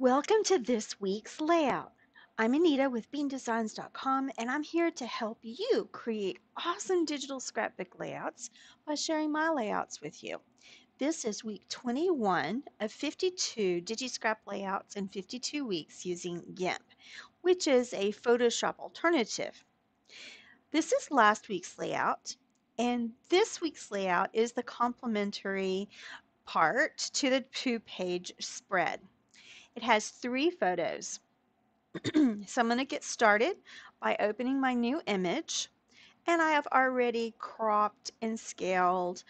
Welcome to this week's layout. I'm Anita with beandesigns.com and I'm here to help you create awesome digital scrapbook layouts by sharing my layouts with you. This is week 21 of 52 DigiScrap layouts in 52 weeks using GIMP, which is a Photoshop alternative. This is last week's layout, and this week's layout is the complementary part to the two-page spread. It has 3 photos. So I'm going to get started by opening my new image, and I have already cropped and scaled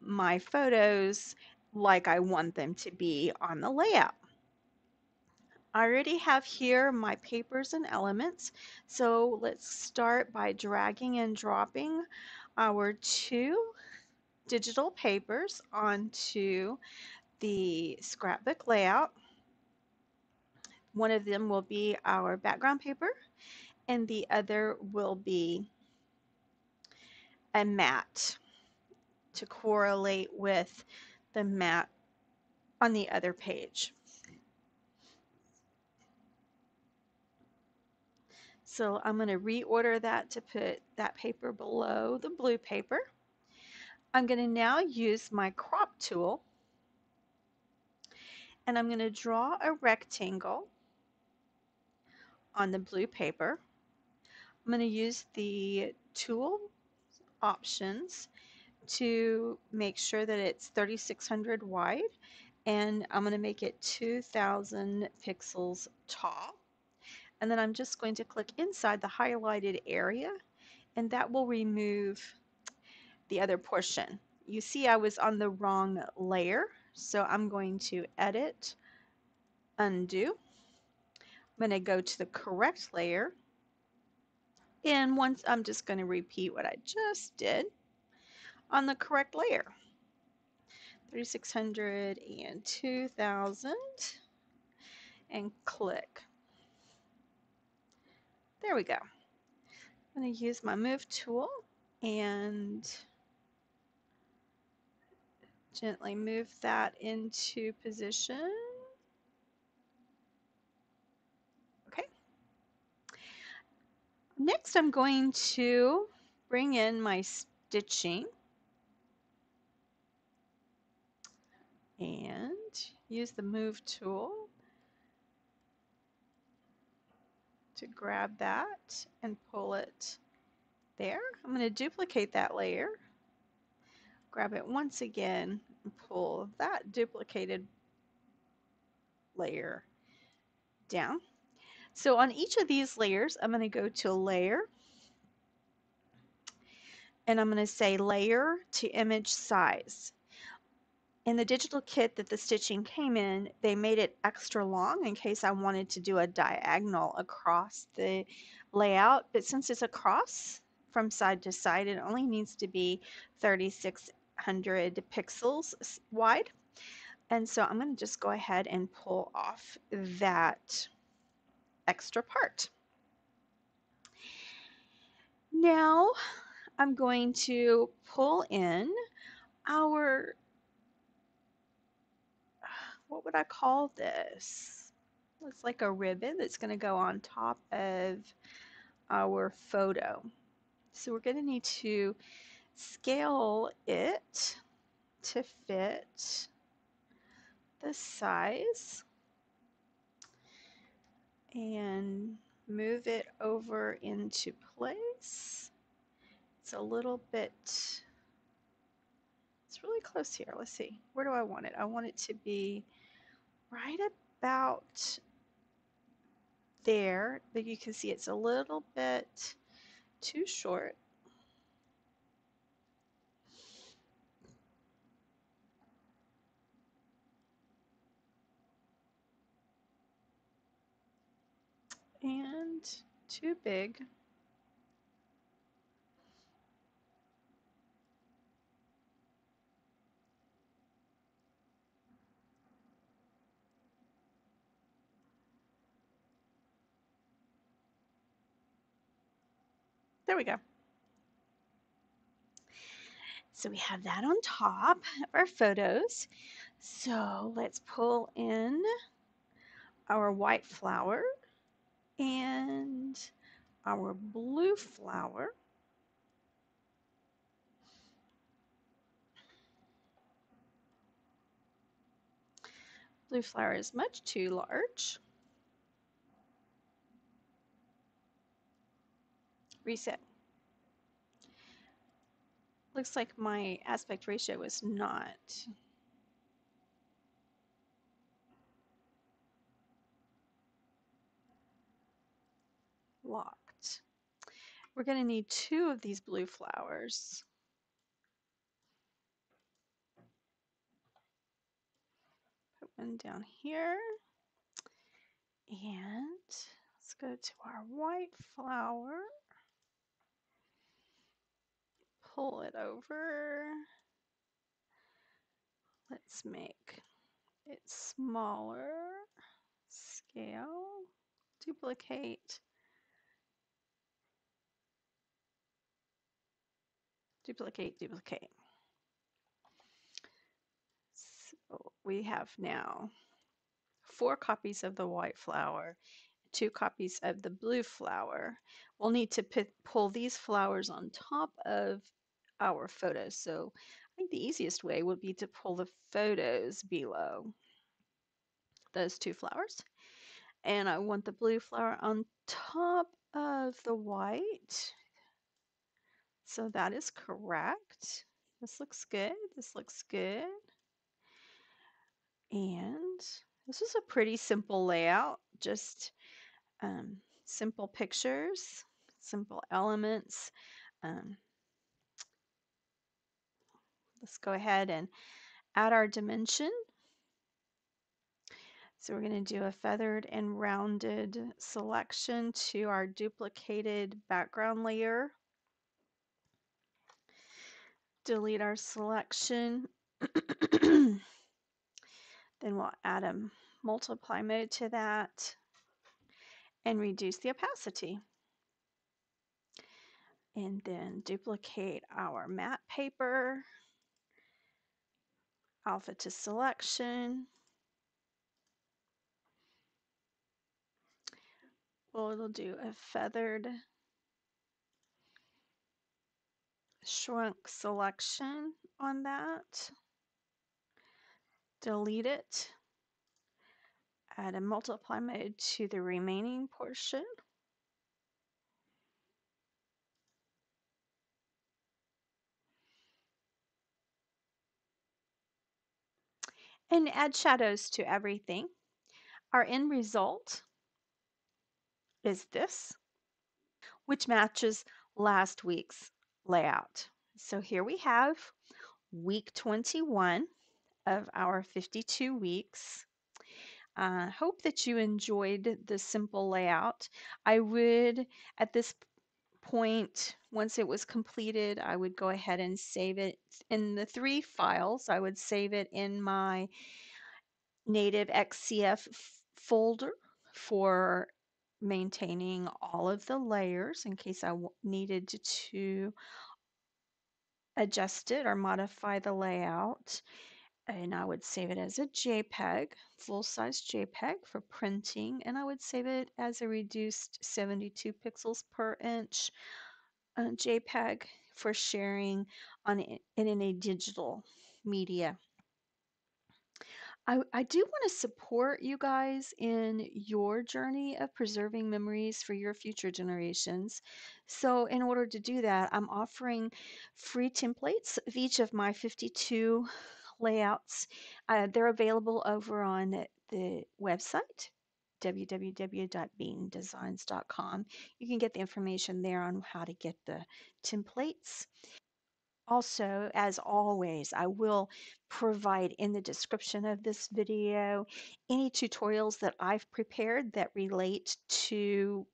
my photos like I want them to be on the layout. I already have here my papers and elements, so let's start by dragging and dropping our 2 digital papers onto the scrapbook layout. One of them will be our background paper and the other will be a mat to correlate with the mat on the other page. So I'm going to reorder that to put that paper below the blue paper. I'm going to now use my crop tool and I'm going to draw a rectangle on the blue paper. I'm going to use the tool options to make sure that it's 3600 wide, and I'm going to make it 2000 pixels tall. And then I'm just going to click inside the highlighted area, and that will remove the other portion. You see I was on the wrong layer, so I'm going to edit, undo. I'm going to go to the correct layer, and once I'm just going to repeat what I just did on the correct layer. 3600 and 2000, and click. There we go. I'm going to use my move tool and gently move that into position. Okay. Next, I'm going to bring in my stitching and use the move tool to grab that and pull it there. I'm going to duplicate that layer, grab it once again, and pull that duplicated layer down. So on each of these layers, I'm going to go to layer, and I'm going to say layer to image size. In the digital kit that the stitching came in, they made it extra long in case I wanted to do a diagonal across the layout, but since it's across from side to side, it only needs to be 3600 pixels wide. And so I'm going to just go ahead and pull off that extra part. Now I'm going to pull in our, what would I call this? It's like a ribbon that's going to go on top of our photo. So we're going to need to scale it to fit the size and move it over into place. It's a little bit, it's really close here. Let's see, where do I want it? I want it to be right about there, but you can see it's a little bit too short. And too big. There we go. So we have that on top of our photos. So let's pull in our white flower and our blue flower. Blue flower is much too large. Reset. Looks like my aspect ratio is not locked. We're going to need 2 of these blue flowers. Put one down here. And let's go to our white flower. Pull it over. Let's make it smaller. Scale. Duplicate. Duplicate, duplicate. So we have now 4 copies of the white flower, 2 copies of the blue flower. We'll need to pull these flowers on top of our photos. So I think the easiest way would be to pull the photos below those 2 flowers. And I want the blue flower on top of the white. So that is correct. This looks good. This looks good. And this is a pretty simple layout, just simple pictures, simple elements. Um, let's go ahead and add our dimension. So we're going to do a feathered and rounded selection to our duplicated background layer. Delete our selection. Then we'll add a multiply mode to that and reduce the opacity. And then duplicate our matte paper, alpha to selection. We'll do a feathered shrunk selection on that. Delete it. Add a multiply mode to the remaining portion. And add shadows to everything. Our end result is this, which matches last week's layout. So here we have week 21 of our 52 weeks. I hope that you enjoyed the simple layout. I would, at this point, once it was completed, I would go ahead and save it in the 3 files. I would save it in my native XCF folder for maintaining all of the layers in case I needed to adjust it or modify the layout. And I would save it as a JPEG, full-size JPEG for printing, and I would save it as a reduced 72 pixels per inch JPEG for sharing in a digital media. I do want to support you guys in your journey of preserving memories for your future generations. So in order to do that, I'm offering free templates of each of my 52 layouts. They're available over on the website, www.beandesigns.com. You can get the information there on how to get the templates. Also, as always, I will provide in the description of this video any tutorials that I've prepared that relate to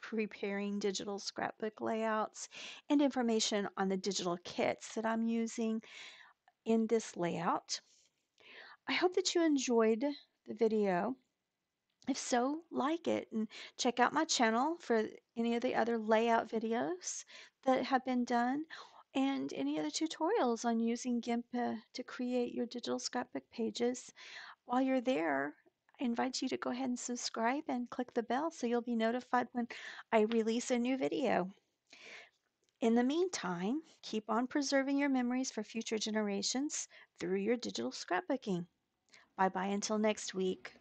preparing digital scrapbook layouts and information on the digital kits that I'm using in this layout. I hope that you enjoyed the video. If so, like it and check out my channel for any of the other layout videos that have been done and any other tutorials on using GIMP to create your digital scrapbook pages. While you're there, invite you to go ahead and subscribe and click the bell so you'll be notified when I release a new video. In the meantime, keep on preserving your memories for future generations through your digital scrapbooking. Bye bye until next week.